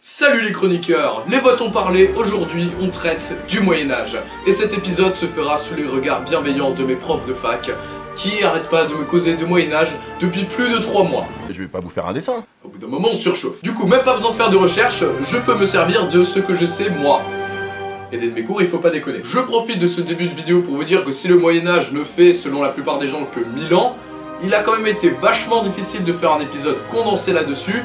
Salut les chroniqueurs, les votes ont parlé, aujourd'hui on traite du Moyen-Âge. Et cet épisode se fera sous les regards bienveillants de mes profs de fac, qui arrêtent pas de me causer de Moyen-Âge depuis plus de 3 mois. Je vais pas vous faire un dessin. Au bout d'un moment on surchauffe. Du coup, même pas besoin de faire de recherche, je peux me servir de ce que je sais moi. Et dès de mes cours, il faut pas déconner. Je profite de ce début de vidéo pour vous dire que si le Moyen-Âge ne fait, selon la plupart des gens, que 1000 ans, il a quand même été vachement difficile de faire un épisode condensé là-dessus,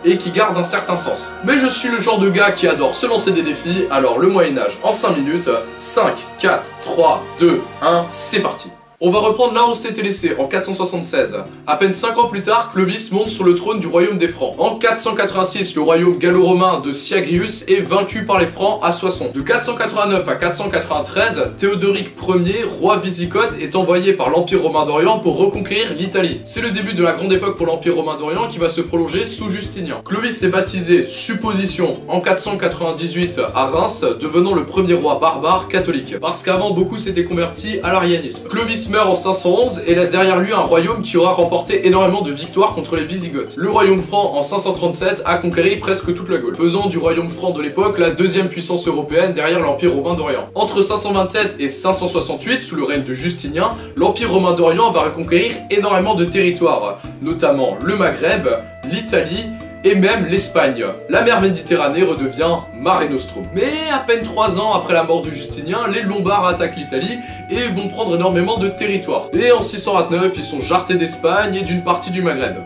et qui garde un certain sens. Mais je suis le genre de gars qui adore se lancer des défis, alors le Moyen-Âge en 5 minutes, 5, 4, 3, 2, 1, c'est parti. On va reprendre là où on s'était laissé, en 476. À peine 5 ans plus tard, Clovis monte sur le trône du royaume des Francs. En 486, le royaume gallo-romain de Syagrius est vaincu par les Francs à Soissons. De 489 à 493, Théodoric Ier, roi wisigoth, est envoyé par l'Empire romain d'Orient pour reconquérir l'Italie. C'est le début de la grande époque pour l'Empire romain d'Orient qui va se prolonger sous Justinien. Clovis est baptisé, supposition, en 498 à Reims, devenant le premier roi barbare catholique. Parce qu'avant, beaucoup s'étaient convertis à l'arianisme. Clovis meurt en 511 et laisse derrière lui un royaume qui aura remporté énormément de victoires contre les Wisigoths. Le royaume franc en 537 a conquéri presque toute la Gaule, faisant du royaume franc de l'époque la deuxième puissance européenne derrière l'Empire romain d'Orient. Entre 527 et 568, sous le règne de Justinien, l'Empire romain d'Orient va reconquérir énormément de territoires, notamment le Maghreb, l'Italie, et même l'Espagne. La mer Méditerranée redevient Mare Nostrum. Mais à peine 3 ans après la mort de Justinien, les Lombards attaquent l'Italie et vont prendre énormément de territoire. Et en 629, ils sont jarretés d'Espagne et d'une partie du Maghreb.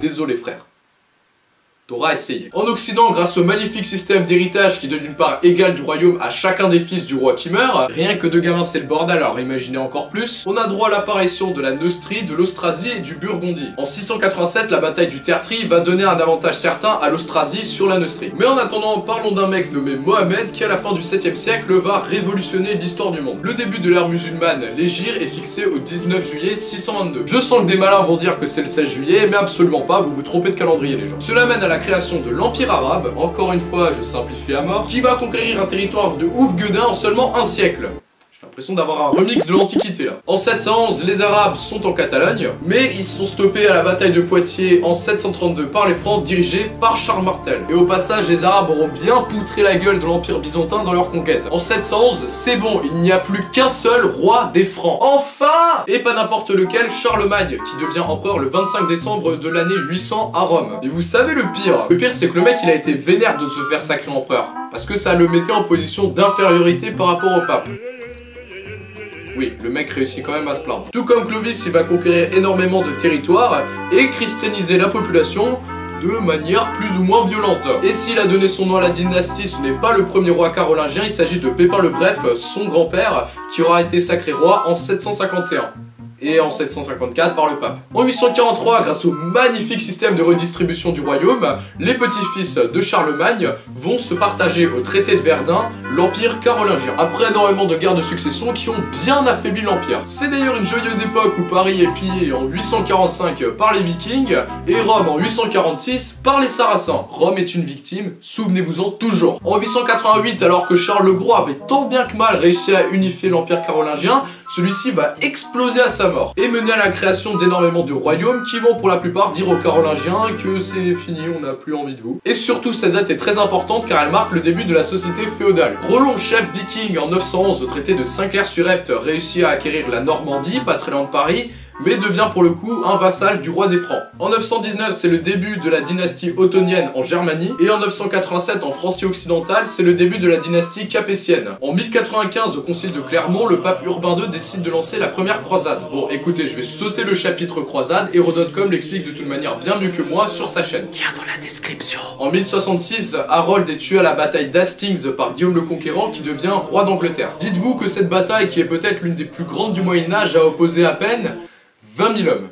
Désolé frère. T'auras essayé. En Occident, grâce au magnifique système d'héritage qui donne une part égale du royaume à chacun des fils du roi qui meurt, rien que de gamins c'est le bordel, alors imaginez encore plus, on a droit à l'apparition de la Neustrie, de l'Austrasie et du Burgondie. En 687, la bataille du Tertry va donner un avantage certain à l'Austrasie sur la Neustrie. Mais en attendant, parlons d'un mec nommé Mohamed qui à la fin du 7e siècle va révolutionner l'histoire du monde. Le début de l'ère musulmane, l'hégire, est fixé au 19 juillet 622. Je sens que des malins vont dire que c'est le 16 juillet, mais absolument pas, vous vous trompez de calendrier les gens. Cela mène à la création de l'Empire arabe, encore une fois je simplifie à mort, qui va conquérir un territoire de ouf gueudin en seulement un siècle. J'ai l'impression d'avoir un remix de l'Antiquité là. En 711, les Arabes sont en Catalogne, mais ils sont stoppés à la bataille de Poitiers en 732 par les Francs dirigés par Charles Martel. Et au passage, les Arabes auront bien poutré la gueule de l'Empire byzantin dans leur conquête. En 711, c'est bon, il n'y a plus qu'un seul roi des Francs. Enfin! Et pas n'importe lequel, Charlemagne, qui devient empereur le 25 décembre de l'année 800 à Rome. Et vous savez le pire? Le pire c'est que le mec il a été vénère de se faire sacrer empereur, parce que ça le mettait en position d'infériorité par rapport au pape. Oui, le mec réussit quand même à se plaindre. Tout comme Clovis, il va conquérir énormément de territoires et christianiser la population de manière plus ou moins violente. Et s'il a donné son nom à la dynastie, ce n'est pas le premier roi carolingien, il s'agit de Pépin le Bref, son grand-père, qui aura été sacré roi en 751. Et en 754 par le pape. En 843, grâce au magnifique système de redistribution du royaume, les petits-fils de Charlemagne vont se partager au traité de Verdun l'empire carolingien, après énormément de guerres de succession qui ont bien affaibli l'empire. C'est d'ailleurs une joyeuse époque où Paris est pillé en 845 par les Vikings et Rome en 846 par les Sarrasins. Rome est une victime, souvenez-vous-en toujours. En 888, alors que Charles le Gros avait tant bien que mal réussi à unifier l'empire carolingien, celui-ci va exploser à sa mort et mener à la création d'énormément de royaumes qui vont pour la plupart dire aux Carolingiens que c'est fini, on n'a plus envie de vous. Et surtout cette date est très importante car elle marque le début de la société féodale. Roland, chef viking en 911 au traité de Saint-Clair-sur-Epte, réussit à acquérir la Normandie, pas très loin de Paris, mais devient pour le coup un vassal du roi des Francs. En 919, c'est le début de la dynastie ottonienne en Germanie, et en 987, en Francie occidentale, c'est le début de la dynastie capétienne. En 1095, au concile de Clermont, le pape Urbain II décide de lancer la première croisade. Bon, écoutez, je vais sauter le chapitre croisade, Hérodote.com l'explique de toute manière bien mieux que moi sur sa chaîne. Lien dans la description. En 1066, Harold est tué à la bataille d'Hastings par Guillaume le Conquérant, qui devient roi d'Angleterre. Dites-vous que cette bataille, qui est peut-être l'une des plus grandes du Moyen-Âge, a opposé à peine 20 000 hommes.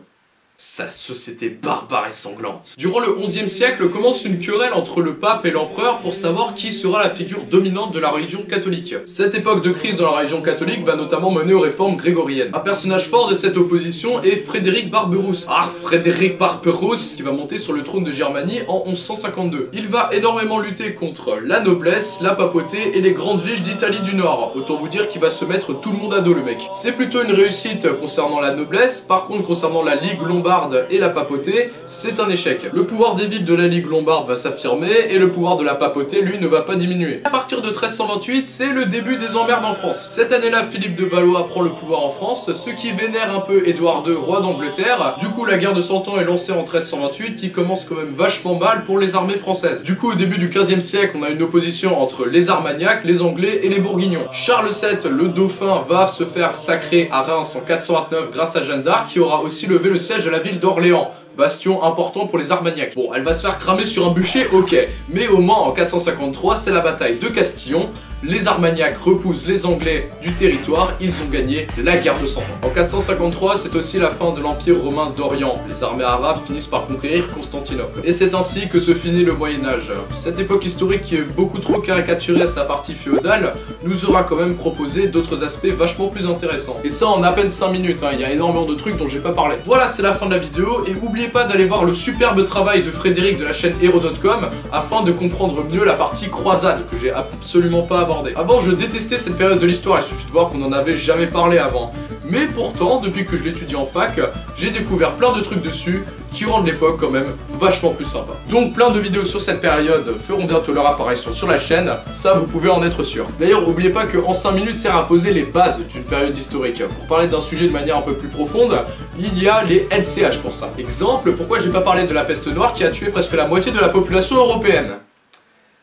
Sa société barbare et sanglante. Durant le 11e siècle commence une querelle entre le pape et l'empereur pour savoir qui sera la figure dominante de la religion catholique. Cette époque de crise dans la religion catholique va notamment mener aux réformes grégoriennes. Un personnage fort de cette opposition est Frédéric Barberousse. Ah, Frédéric Barberousse, qui va monter sur le trône de Germanie en 1152. Il va énormément lutter contre la noblesse, la papauté et les grandes villes d'Italie du Nord. Autant vous dire qu'il va se mettre tout le monde à dos le mec. C'est plutôt une réussite concernant la noblesse, par contre concernant la Ligue lombarde lombarde et la papauté, c'est un échec. Le pouvoir des villes de la Ligue lombarde va s'affirmer et le pouvoir de la papauté, lui, ne va pas diminuer. À partir de 1328, c'est le début des emmerdes en France. Cette année-là, Philippe de Valois prend le pouvoir en France, ce qui vénère un peu Édouard II, roi d'Angleterre. Du coup, la guerre de 100 ans est lancée en 1328, qui commence quand même vachement mal pour les armées françaises. Du coup, au début du 15e siècle, on a une opposition entre les Armagnacs, les Anglais et les Bourguignons. Charles VII, le dauphin, va se faire sacrer à Reims en 429 grâce à Jeanne d'Arc, qui aura aussi levé le siège de la ville d'Orléans. Bastion important pour les Armagnacs. Bon, elle va se faire cramer sur un bûcher, ok, mais au Mans en 453, c'est la bataille de Castillon. Les Armagnacs repoussent les Anglais du territoire, ils ont gagné la guerre de 100 ans. En 453, c'est aussi la fin de l'Empire romain d'Orient. Les armées arabes finissent par conquérir Constantinople. Et c'est ainsi que se finit le Moyen-Âge. Cette époque historique qui est beaucoup trop caricaturée à sa partie féodale, nous aura quand même proposé d'autres aspects vachement plus intéressants. Et ça en à peine 5 minutes, hein. Il y a énormément de trucs dont j'ai pas parlé. Voilà, c'est la fin de la vidéo, et n'oubliez pas d'aller voir le superbe travail de Frédéric de la chaîne Hero.com afin de comprendre mieux la partie croisade que j'ai absolument pas abordée. Avant, je détestais cette période de l'histoire, il suffit de voir qu'on en avait jamais parlé avant. Mais pourtant, depuis que je l'étudie en fac, j'ai découvert plein de trucs dessus qui rendent l'époque quand même vachement plus sympa. Donc plein de vidéos sur cette période feront bientôt leur apparition sur la chaîne, ça vous pouvez en être sûr. D'ailleurs, n'oubliez pas qu'en 5 minutes sert à poser les bases d'une période historique. Pour parler d'un sujet de manière un peu plus profonde, il y a les LCH pour ça. Exemple, pourquoi j'ai pas parlé de la peste noire qui a tué presque la moitié de la population européenne?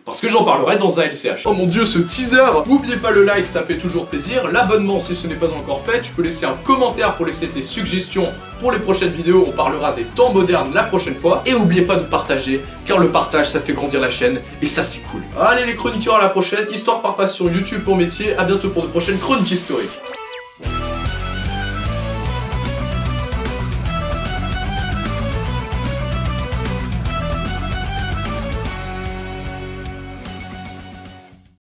Parce que j'en parlerai dans un LCH. Oh mon dieu, ce teaser! N'oubliez pas le like, ça fait toujours plaisir. L'abonnement si ce n'est pas encore fait. Tu peux laisser un commentaire pour laisser tes suggestions pour les prochaines vidéos. On parlera des temps modernes la prochaine fois. Et n'oubliez pas de partager, car le partage ça fait grandir la chaîne et ça c'est cool. Allez les chroniqueurs, à la prochaine. Histoire par passion, YouTube pour métier. À bientôt pour de prochaines chroniques historiques.